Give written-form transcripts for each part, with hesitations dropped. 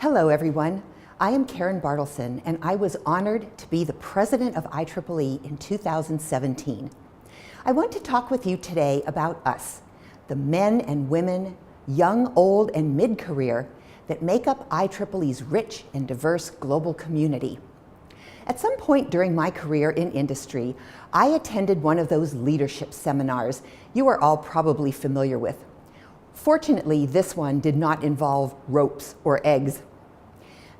Hello everyone, I am Karen Bartleson and I was honored to be the President of IEEE in 2017. I want to talk with you today about us, the men and women, young, old, and mid-career that make up IEEE's rich and diverse global community. At some point during my career in industry, I attended one of those leadership seminars you are all probably familiar with. Fortunately, this one did not involve ropes or eggs.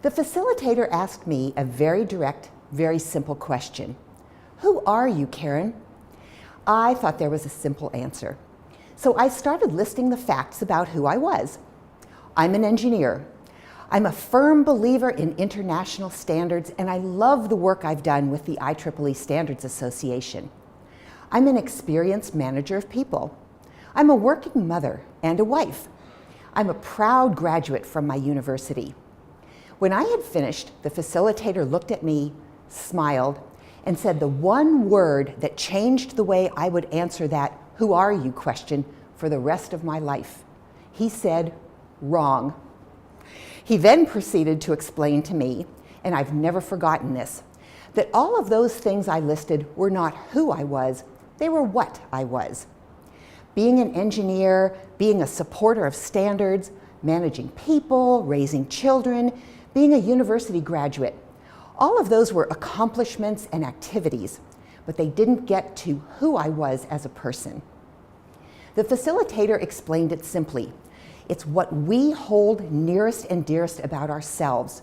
The facilitator asked me a very direct, very simple question. Who are you, Karen? I thought there was a simple answer. So I started listing the facts about who I was. I'm an engineer. I'm a firm believer in international standards, and I love the work I've done with the IEEE Standards Association. I'm an experienced manager of people. I'm a working mother and a wife. I'm a proud graduate from my university. When I had finished, the facilitator looked at me, smiled, and said the one word that changed the way I would answer that "who are you" question for the rest of my life. He said, wrong. He then proceeded to explain to me, and I've never forgotten this, that all of those things I listed were not who I was, they were what I was. Being an engineer, being a supporter of standards, managing people, raising children, being a university graduate, all of those were accomplishments and activities, but they didn't get to who I was as a person. The facilitator explained it simply. It's what we hold nearest and dearest about ourselves,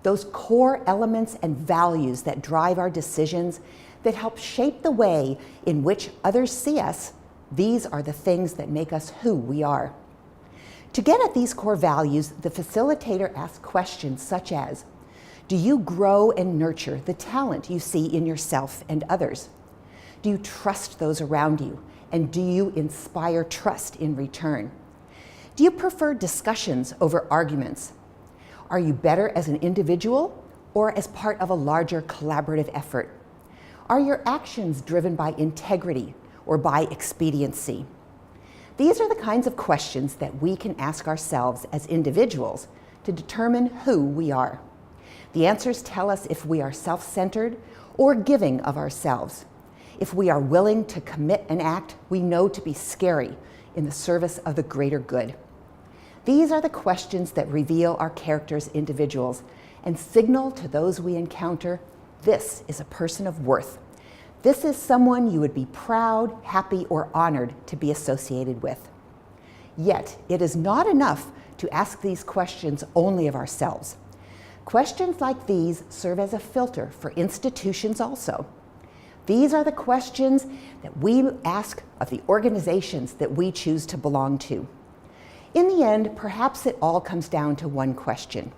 those core elements and values that drive our decisions, that help shape the way in which others see us. These are the things that make us who we are. To get at these core values, the facilitator asked questions such as, do you grow and nurture the talent you see in yourself and others? Do you trust those around you? And do you inspire trust in return? Do you prefer discussions over arguments? Are you better as an individual or as part of a larger collaborative effort? Are your actions driven by integrity or by expediency? These are the kinds of questions that we can ask ourselves as individuals to determine who we are. The answers tell us if we are self-centered or giving of ourselves, if we are willing to commit an act we know to be scary in the service of the greater good. These are the questions that reveal our character as individuals and signal to those we encounter, this is a person of worth. This is someone you would be proud, happy, or honored to be associated with. Yet, it is not enough to ask these questions only of ourselves. Questions like these serve as a filter for institutions also. These are the questions that we ask of the organizations that we choose to belong to. In the end, perhaps it all comes down to one question.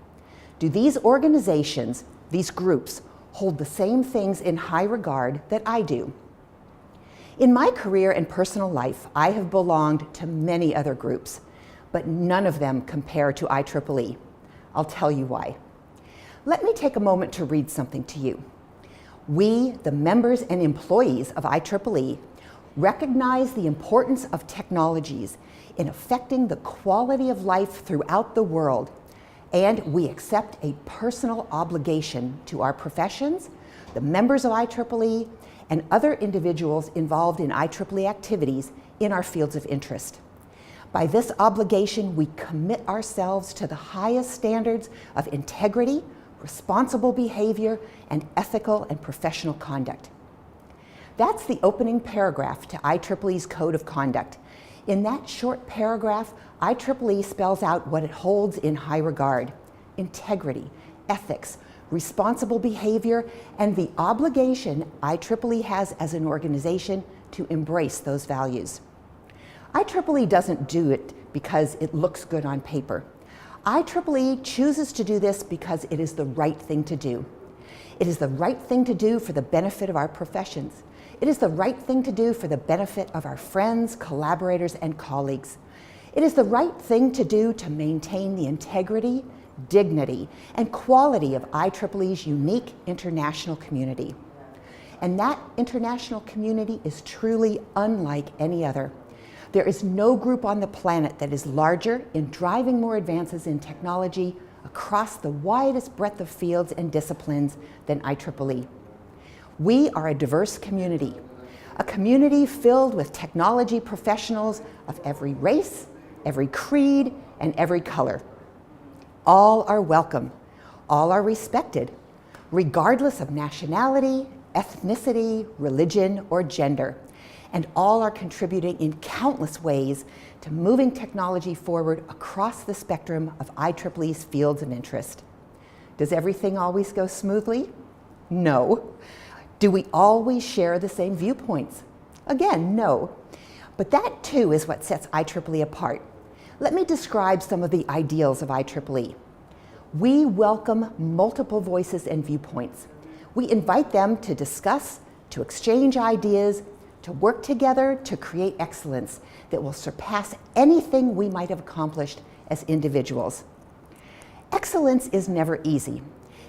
Do these organizations, these groups, hold the same things in high regard that I do? In my career and personal life, I have belonged to many other groups, but none of them compare to IEEE. I'll tell you why. Let me take a moment to read something to you. We, the members and employees of IEEE, recognize the importance of technologies in affecting the quality of life throughout the world, and we accept a personal obligation to our professions, the members of IEEE, and other individuals involved in IEEE activities in our fields of interest. By this obligation, we commit ourselves to the highest standards of integrity, responsible behavior, and ethical and professional conduct. That's the opening paragraph to IEEE's Code of Conduct. In that short paragraph, IEEE spells out what it holds in high regard: integrity, ethics, responsible behavior, and the obligation IEEE has as an organization to embrace those values. IEEE doesn't do it because it looks good on paper. IEEE chooses to do this because it is the right thing to do. It is the right thing to do for the benefit of our professions. It is the right thing to do for the benefit of our friends, collaborators, and colleagues. It is the right thing to do to maintain the integrity, dignity, and quality of IEEE's unique international community. And that international community is truly unlike any other. There is no group on the planet that is larger in driving more advances in technology across the widest breadth of fields and disciplines than IEEE. We are a diverse community, a community filled with technology professionals of every race, every creed, and every color. All are welcome, all are respected, regardless of nationality, ethnicity, religion, or gender, and all are contributing in countless ways to moving technology forward across the spectrum of IEEE's fields of interest. Does everything always go smoothly? No. Do we always share the same viewpoints? Again, no. But that too is what sets IEEE apart. Let me describe some of the ideals of IEEE. We welcome multiple voices and viewpoints. We invite them to discuss, to exchange ideas, to work together to create excellence that will surpass anything we might have accomplished as individuals. Excellence is never easy.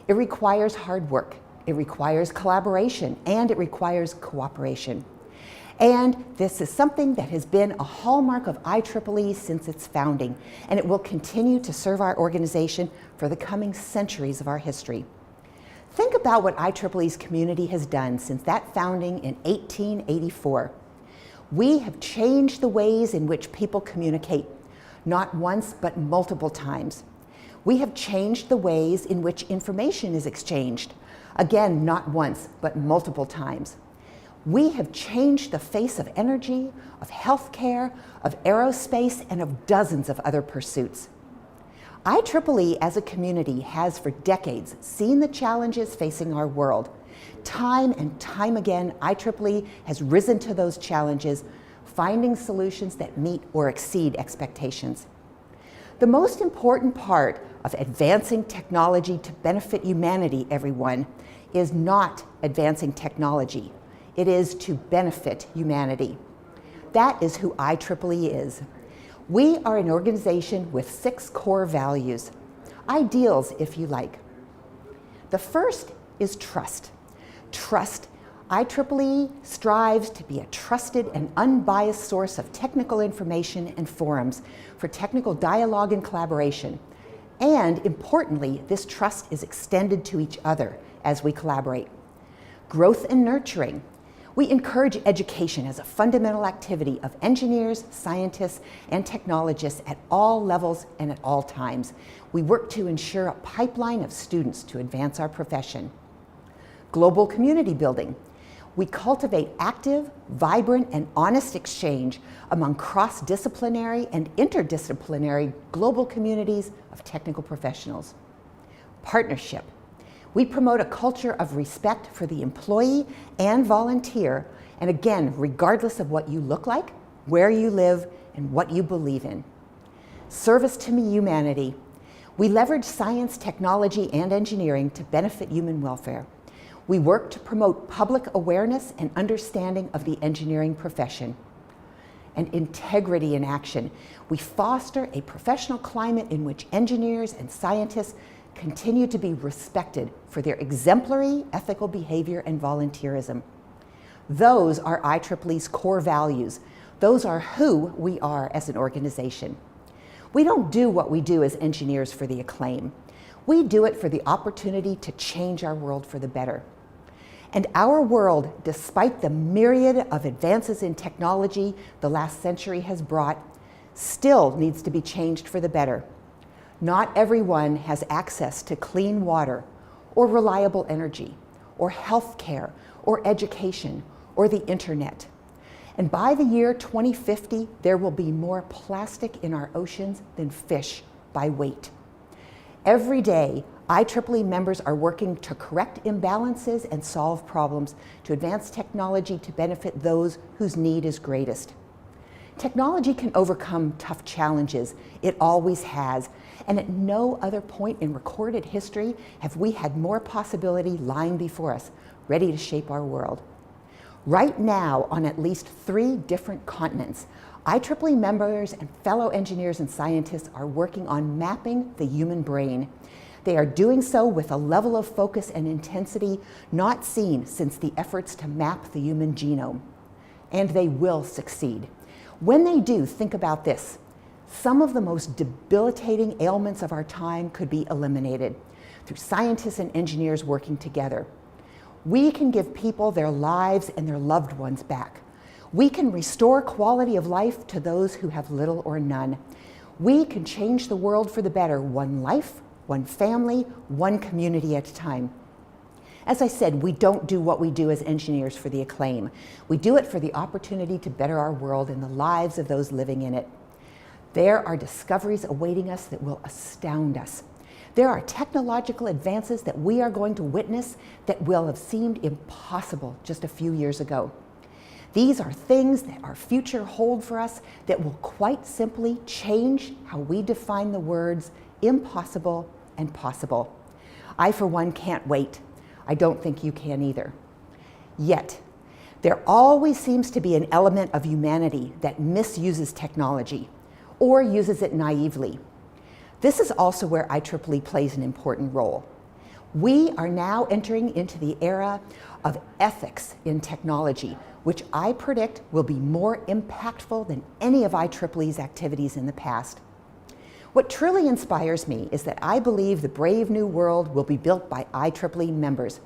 It requires hard work, it requires collaboration, and it requires cooperation. And this is something that has been a hallmark of IEEE since its founding, and it will continue to serve our organization for the coming centuries of our history. Think about what IEEE's community has done since that founding in 1884. We have changed the ways in which people communicate, not once but multiple times. We have changed the ways in which information is exchanged, again, not once but multiple times. We have changed the face of energy, of healthcare, of aerospace, and of dozens of other pursuits. IEEE as a community has for decades seen the challenges facing our world. Time and time again, IEEE has risen to those challenges, finding solutions that meet or exceed expectations. The most important part of advancing technology to benefit humanity, everyone, is not advancing technology. It is to benefit humanity. That is who IEEE is. We are an organization with 6 core values, ideals if you like. The first is trust. Trust. IEEE strives to be a trusted and unbiased source of technical information and forums for technical dialogue and collaboration. And importantly, this trust is extended to each other as we collaborate. Growth and nurturing. We encourage education as a fundamental activity of engineers, scientists, and technologists at all levels and at all times. We work to ensure a pipeline of students to advance our profession. Global community building. We cultivate active, vibrant, and honest exchange among cross-disciplinary and interdisciplinary global communities of technical professionals. Partnership. We promote a culture of respect for the employee and volunteer, and again, regardless of what you look like, where you live, and what you believe in. Service to humanity. We leverage science, technology, and engineering to benefit human welfare. We work to promote public awareness and understanding of the engineering profession. And integrity in action. We foster a professional climate in which engineers and scientists continue to be respected for their exemplary ethical behavior and volunteerism. Those are IEEE's core values. Those are who we are as an organization. We don't do what we do as engineers for the acclaim. We do it for the opportunity to change our world for the better. And our world, despite the myriad of advances in technology the last century has brought, still needs to be changed for the better. Not everyone has access to clean water, or reliable energy, or health care, or education, or the internet. And by the year 2050, there will be more plastic in our oceans than fish by weight. Every day, IEEE members are working to correct imbalances and solve problems to advance technology to benefit those whose need is greatest. Technology can overcome tough challenges. It always has. And at no other point in recorded history have we had more possibility lying before us, ready to shape our world. Right now, on at least 3 different continents, IEEE members and fellow engineers and scientists are working on mapping the human brain. They are doing so with a level of focus and intensity not seen since the efforts to map the human genome. And they will succeed. When they do, think about this. Some of the most debilitating ailments of our time could be eliminated through scientists and engineers working together. We can give people their lives and their loved ones back. We can restore quality of life to those who have little or none. We can change the world for the better, one life, one family, one community at a time. As I said, we don't do what we do as engineers for the acclaim. We do it for the opportunity to better our world and the lives of those living in it. There are discoveries awaiting us that will astound us. There are technological advances that we are going to witness that will have seemed impossible just a few years ago. These are things that our future hold for us that will quite simply change how we define the words impossible and possible. I, for one, can't wait. I don't think you can either. Yet, there always seems to be an element of humanity that misuses technology or uses it naively. This is also where IEEE plays an important role. We are now entering into the era of ethics in technology, which I predict will be more impactful than any of IEEE's activities in the past. What truly inspires me is that I believe the brave new world will be built by IEEE members.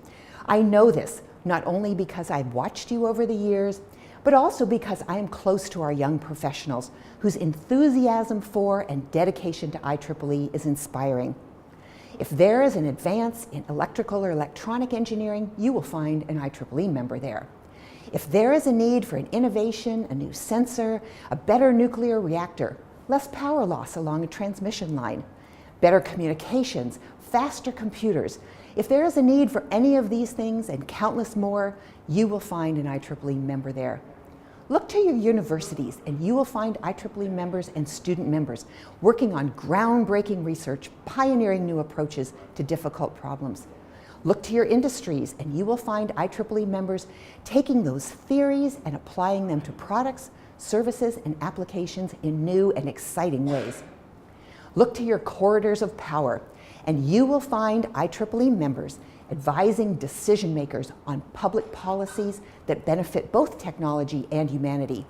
I know this not only because I've watched you over the years, but also because I am close to our young professionals whose enthusiasm for and dedication to IEEE is inspiring. If there is an advance in electrical or electronic engineering, you will find an IEEE member there. If there is a need for an innovation, a new sensor, a better nuclear reactor, less power loss along a transmission line, better communications, faster computers, if there is a need for any of these things and countless more, you will find an IEEE member there. Look to your universities and you will find IEEE members and student members working on groundbreaking research, pioneering new approaches to difficult problems. Look to your industries and you will find IEEE members taking those theories and applying them to products, services, and applications in new and exciting ways. Look to your corridors of power and you will find IEEE members advising decision makers on public policies that benefit both technology and humanity.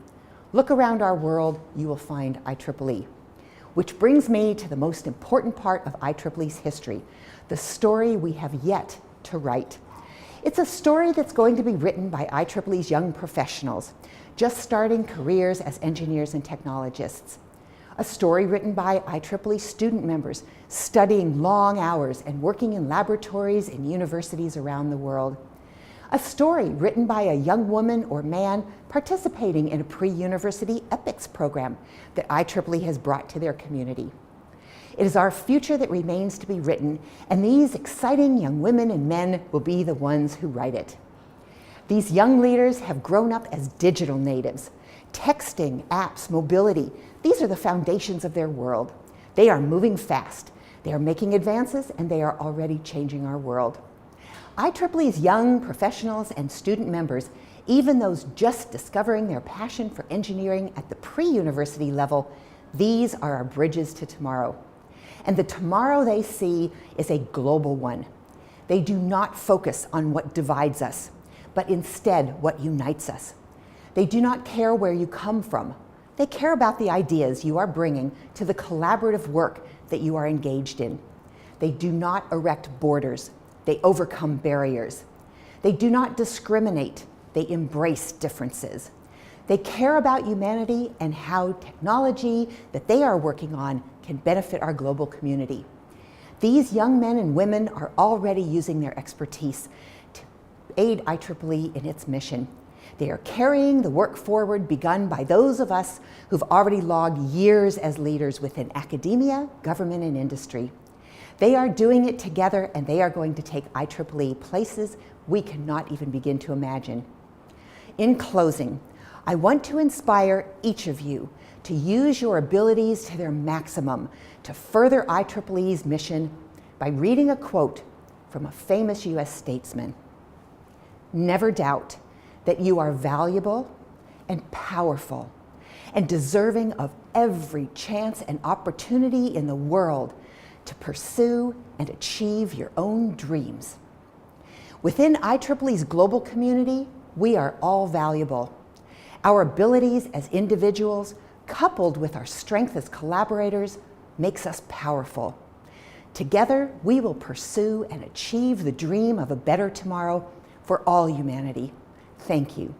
Look around our world, you will find IEEE. Which brings me to the most important part of IEEE's history, the story we have yet to write. It's a story that's going to be written by IEEE's young professionals, just starting careers as engineers and technologists. A story written by IEEE student members studying long hours and working in laboratories and universities around the world. A story written by a young woman or man participating in a pre-university EPICS program that IEEE has brought to their community. It is our future that remains to be written, and these exciting young women and men will be the ones who write it. These young leaders have grown up as digital natives. Texting, apps, mobility, these are the foundations of their world. They are moving fast. They are making advances, and they are already changing our world. IEEE's young professionals and student members, even those just discovering their passion for engineering at the pre-university level, these are our bridges to tomorrow. And the tomorrow they see is a global one. They do not focus on what divides us, but instead what unites us. They do not care where you come from. They care about the ideas you are bringing to the collaborative work that you are engaged in. They do not erect borders. They overcome barriers. They do not discriminate. They embrace differences. They care about humanity and how technology that they are working on can benefit our global community. These young men and women are already using their expertise to aid IEEE in its mission. They are carrying the work forward begun by those of us who've already logged years as leaders within academia, government, and industry. They are doing it together, and they are going to take IEEE places we cannot even begin to imagine. In closing, I want to inspire each of you to use your abilities to their maximum to further IEEE's mission by reading a quote from a famous US statesman. Never doubt that you are valuable and powerful and deserving of every chance and opportunity in the world to pursue and achieve your own dreams. Within IEEE's global community, we are all valuable. Our abilities as individuals, coupled with our strength as collaborators, makes us powerful. Together, we will pursue and achieve the dream of a better tomorrow for all humanity. Thank you.